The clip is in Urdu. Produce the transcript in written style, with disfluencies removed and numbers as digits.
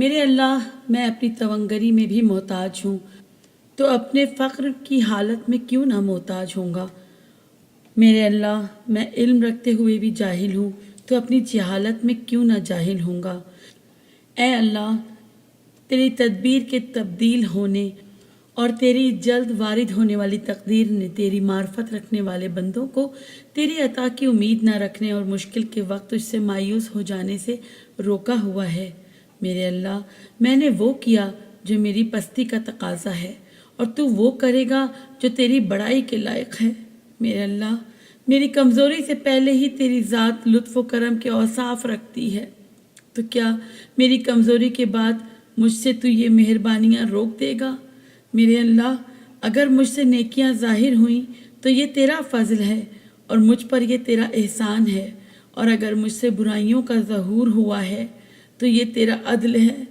میرے اللہ، میں اپنی تونگری میں بھی محتاج ہوں، تو اپنے فقر کی حالت میں کیوں نہ محتاج ہوں گا۔ میرے اللہ، میں علم رکھتے ہوئے بھی جاہل ہوں، تو اپنی جہالت میں کیوں نہ جاہل ہوں گا۔ اے اللہ، تیری تدبیر کے تبدیل ہونے اور تیری جلد وارد ہونے والی تقدیر نے تیری معرفت رکھنے والے بندوں کو تیری عطا کی امید نہ رکھنے اور مشکل کے وقت اس سے مایوس ہو جانے سے روکا ہوا ہے۔ میرے اللہ، میں نے وہ کیا جو میری پستی کا تقاضا ہے، اور تو وہ کرے گا جو تیری بڑائی کے لائق ہے۔ میرے اللہ، میری کمزوری سے پہلے ہی تیری ذات لطف و کرم کے اوصاف رکھتی ہے، تو کیا میری کمزوری کے بعد مجھ سے تو یہ مہربانیاں روک دے گا؟ میرے اللہ، اگر مجھ سے نیکیاں ظاہر ہوئیں تو یہ تیرا فضل ہے اور مجھ پر یہ تیرا احسان ہے، اور اگر مجھ سے برائیوں کا ظہور ہوا ہے تو یہ تیرا عدل ہے۔